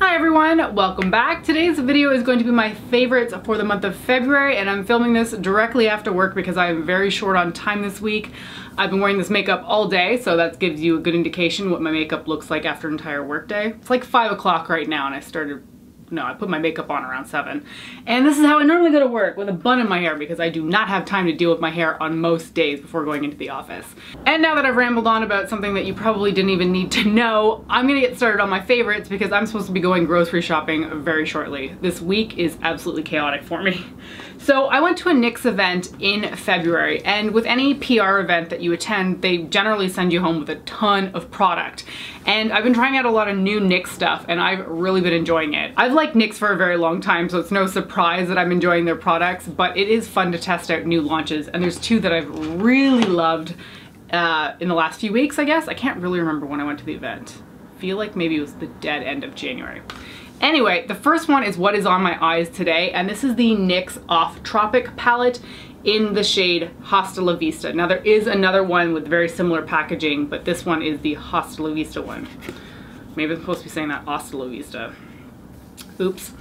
Hi everyone, welcome back. Today's video is going to be my favorites for the month of February, and I'm filming this directly after work because I am very short on time this week. I've been wearing this makeup all day, so that gives you a good indication what my makeup looks like after an entire work day. It's like 5 o'clock right now and I put my makeup on around 7. And this is how I normally go to work, with a bun in my hair, because I do not have time to deal with my hair on most days before going into the office. And now that I've rambled on about something that you probably didn't even need to know, I'm gonna get started on my favorites because I'm supposed to be going grocery shopping very shortly. This week is absolutely chaotic for me. So I went to a NYX event in February, and with any PR event that you attend, they generally send you home with a ton of product. And I've been trying out a lot of new NYX stuff, and I've really been enjoying it. I've liked NYX for a very long time, so it's no surprise that I'm enjoying their products, but it is fun to test out new launches, and there's two that I've really loved in the last few weeks, I guess. I can't really remember when I went to the event. I feel like maybe it was the dead end of January. Anyway, the first one is what is on my eyes today, and this is the NYX Off Tropic palette in the shade Hasta La Vista. Now there is another one with very similar packaging, but this one is the Hasta La Vista one. Maybe I'm supposed to be saying that Hasta La Vista. Oops.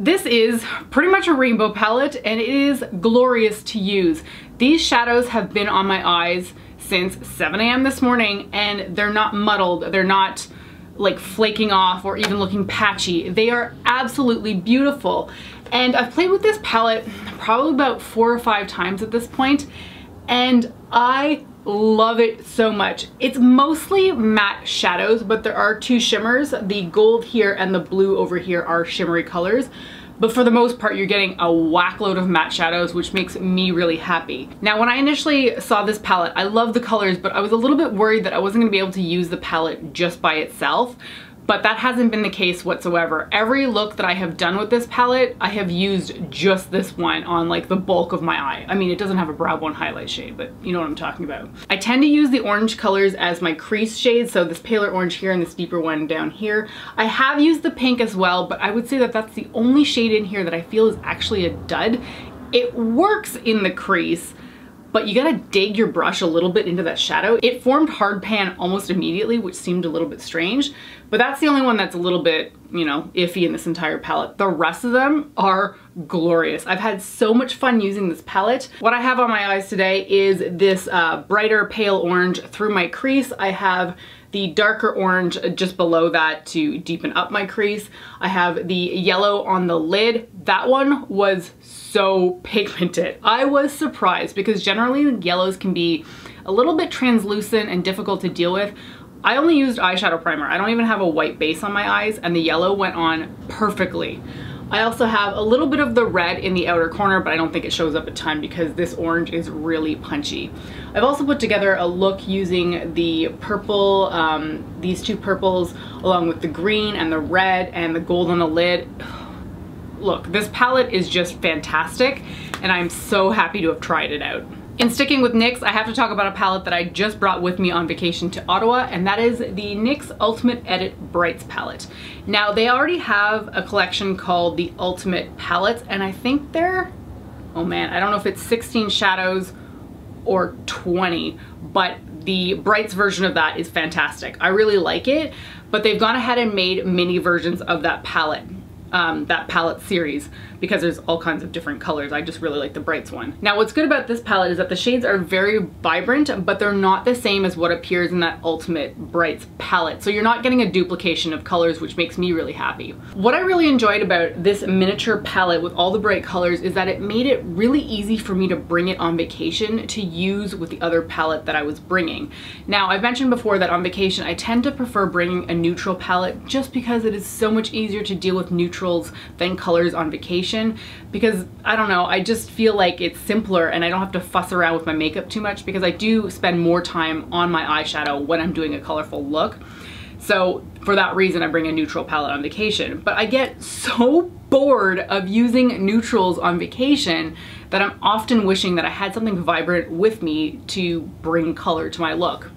This is pretty much a rainbow palette, and it is glorious to use. These shadows have been on my eyes since 7 a.m. this morning, and they're not muddled. They're not like flaking off or even looking patchy. They are absolutely beautiful. And I've played with this palette probably about 4 or 5 times at this point, and I love it so much. It's mostly matte shadows, but there are 2 shimmers. The gold here and the blue over here are shimmery colors. But for the most part, you're getting a whack load of matte shadows, which makes me really happy. Now, when I initially saw this palette, I love the colors, but I was a little bit worried that I wasn't gonna be able to use the palette just by itself. But that hasn't been the case whatsoever. Every look that I have done with this palette, I have used just this one on like the bulk of my eye. I mean, it doesn't have a brow bone highlight shade, but you know what I'm talking about. I tend to use the orange colors as my crease shades, so this paler orange here and this deeper one down here. I have used the pink as well, but I would say that that's the only shade in here that I feel is actually a dud. It works in the crease, but you gotta dig your brush a little bit into that shadow. It formed hard pan almost immediately, which seemed a little bit strange, but that's the only one that's a little bit, you know, iffy in this entire palette. The rest of them are glorious. I've had so much fun using this palette. What I have on my eyes today is this brighter pale orange through my crease. I have the darker orange just below that to deepen up my crease. I have the yellow on the lid. That one was so pigmented. I was surprised because generally yellows can be a little bit translucent and difficult to deal with. I only used eyeshadow primer. I don't even have a white base on my eyes, and the yellow went on perfectly. I also have a little bit of the red in the outer corner, but I don't think it shows up a ton because this orange is really punchy. I've also put together a look using the purple, these 2 purples, along with the green and the red and the gold on the lid. Look, this palette is just fantastic, and I'm so happy to have tried it out. In sticking with NYX, I have to talk about a palette that I just brought with me on vacation to Ottawa, and that is the NYX Ultimate Edit Brights palette. Now, they already have a collection called the Ultimate Palettes, and I think they're, oh man, I don't know if it's 16 shadows or 20, but the Brights version of that is fantastic. I really like it, but they've gone ahead and made mini versions of that palette series, because there's all kinds of different colors. I just really like the Brights one. Now, what's good about this palette is that the shades are very vibrant, but they're not the same as what appears in that Ultimate Brights palette. So you're not getting a duplication of colors, which makes me really happy. What I really enjoyed about this miniature palette with all the bright colors is that it made it really easy for me to bring it on vacation to use with the other palette that I was bringing. Now, I've mentioned before that on vacation, I tend to prefer bringing a neutral palette just because it is so much easier to deal with neutrals than colors on vacation, because I don't know, I just feel like it's simpler and I don't have to fuss around with my makeup too much, because I do spend more time on my eyeshadow when I'm doing a colorful look. So for that reason, I bring a neutral palette on vacation. But I get so bored of using neutrals on vacation that I'm often wishing that I had something vibrant with me to bring color to my look.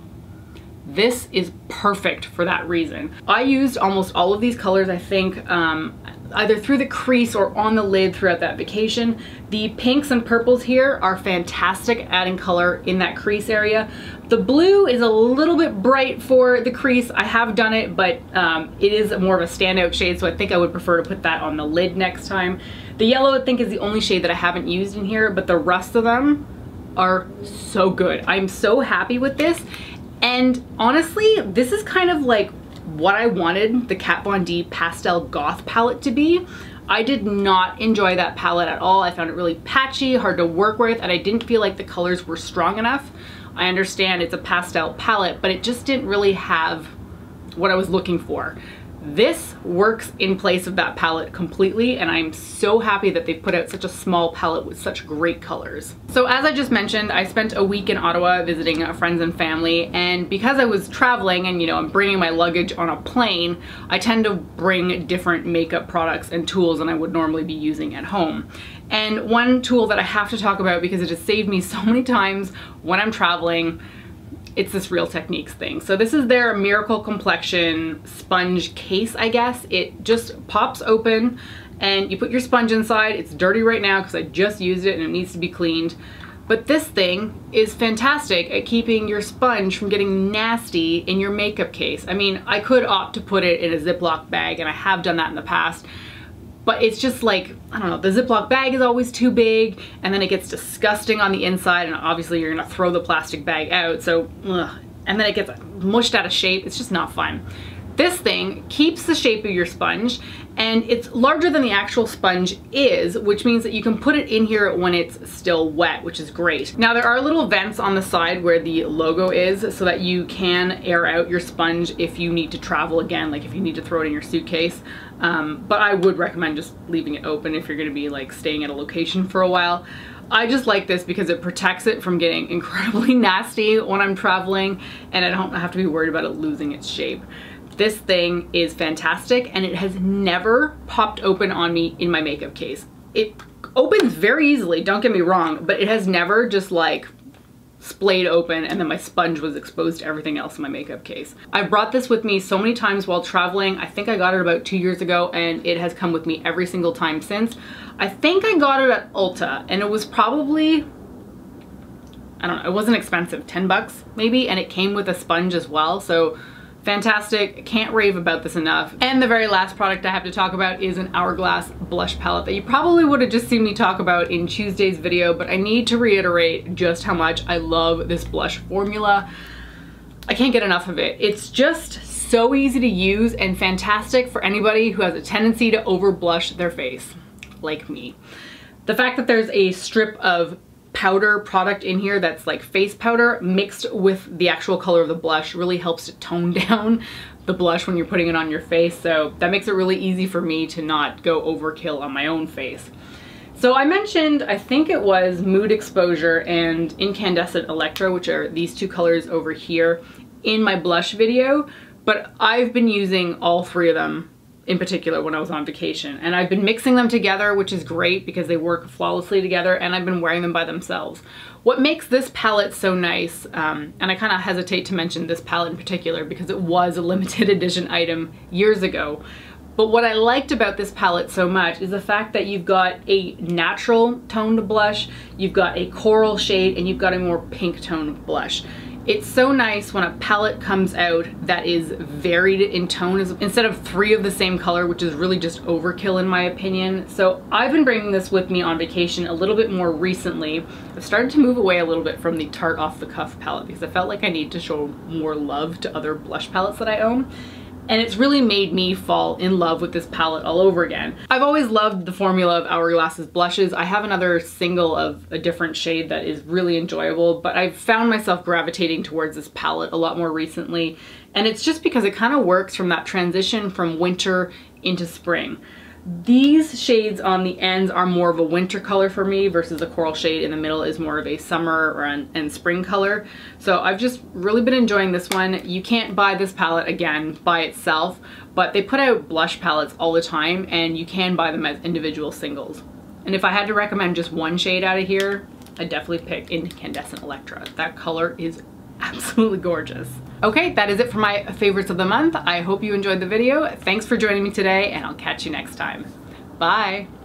This is perfect for that reason. I used almost all of these colors, I think, either through the crease or on the lid throughout that vacation. The pinks and purples here are fantastic, adding color in that crease area. The blue is a little bit bright for the crease. I have done it, but it is more of a standout shade, so I think I would prefer to put that on the lid next time. The yellow, I think, is the only shade that I haven't used in here, but the rest of them are so good. I'm so happy with this. And honestly, this is kind of like what I wanted the Kat Von D Pastel Goth palette to be. I did not enjoy that palette at all. I found it really patchy, hard to work with, and I didn't feel like the colors were strong enough. I understand it's a pastel palette, but it just didn't really have what I was looking for. This works in place of that palette completely, and I'm so happy that they've put out such a small palette with such great colors. So as I just mentioned, I spent a week in Ottawa visiting friends and family, and because I was traveling and, you know, I'm bringing my luggage on a plane, I tend to bring different makeup products and tools than I would normally be using at home. And one tool that I have to talk about because it has saved me so many times when I'm traveling, it's this Real Techniques thing. So this is their Miracle Complexion sponge case, I guess. It just pops open and you put your sponge inside. It's dirty right now because I just used it and it needs to be cleaned. But this thing is fantastic at keeping your sponge from getting nasty in your makeup case. I mean, I could opt to put it in a Ziploc bag, and I have done that in the past. But it's just like, I don't know, the Ziploc bag is always too big, and then it gets disgusting on the inside, and obviously you're gonna throw the plastic bag out, so ugh. And then it gets mushed out of shape. It's just not fun. This thing keeps the shape of your sponge, and it's larger than the actual sponge is, which means that you can put it in here when it's still wet, which is great. Now there are little vents on the side where the logo is so that you can air out your sponge if you need to travel again, like if you need to throw it in your suitcase. But I would recommend just leaving it open if you're gonna be like staying at a location for a while. I just like this because it protects it from getting incredibly nasty when I'm traveling, and I don't have to be worried about it losing its shape. This thing is fantastic, and it has never popped open on me in my makeup case. It opens very easily, don't get me wrong, but it has never just like splayed open and then my sponge was exposed to everything else in my makeup case. I've brought this with me so many times while traveling. I think I got it about 2 years ago, and it has come with me every single time since. I think I got it at Ulta, and it was probably, I don't know, it wasn't expensive, 10 bucks maybe, and it came with a sponge as well, so fantastic. Can't rave about this enough. And the very last product I have to talk about is an Hourglass blush palette that you probably would have just seen me talk about in Tuesday's video, but I need to reiterate just how much I love this blush formula. I can't get enough of it. It's just so easy to use and fantastic for anybody who has a tendency to over blush their face, like me. The fact that there's a strip of powder product in here that's like face powder mixed with the actual color of the blush really helps to tone down the blush when you're putting it on your face, so that makes it really easy for me to not go overkill on my own face. So I mentioned, I think it was Mood Exposure and Incandescent Electro, which are these two colors over here, in my blush video, but I've been using all three of them in particular when I was on vacation, and I've been mixing them together, which is great because they work flawlessly together, and I've been wearing them by themselves. What makes this palette so nice, and I kind of hesitate to mention this palette in particular because it was a limited edition item years ago, but what I liked about this palette so much is the fact that you've got a natural toned blush, you've got a coral shade, and you've got a more pink toned blush. It's so nice when a palette comes out that is varied in tone instead of 3 of the same color, which is really just overkill in my opinion. So I've been bringing this with me on vacation a little bit more recently. I've started to move away a little bit from the Tarte Off the Cuff palette because I felt like I need to show more love to other blush palettes that I own. And it's really made me fall in love with this palette all over again. I've always loved the formula of Hourglass's blushes. I have another single of a different shade that is really enjoyable, but I've found myself gravitating towards this palette a lot more recently. And it's just because it kind of works from that transition from winter into spring. These shades on the ends are more of a winter color for me versus the coral shade in the middle is more of a summer and spring color. So I've just really been enjoying this one. You can't buy this palette again by itself, but they put out blush palettes all the time and you can buy them as individual singles. And if I had to recommend just one shade out of here, I'd definitely pick Incandescent Electra. That color is absolutely gorgeous. Okay, that is it for my favorites of the month. I hope you enjoyed the video. Thanks for joining me today, and I'll catch you next time. Bye.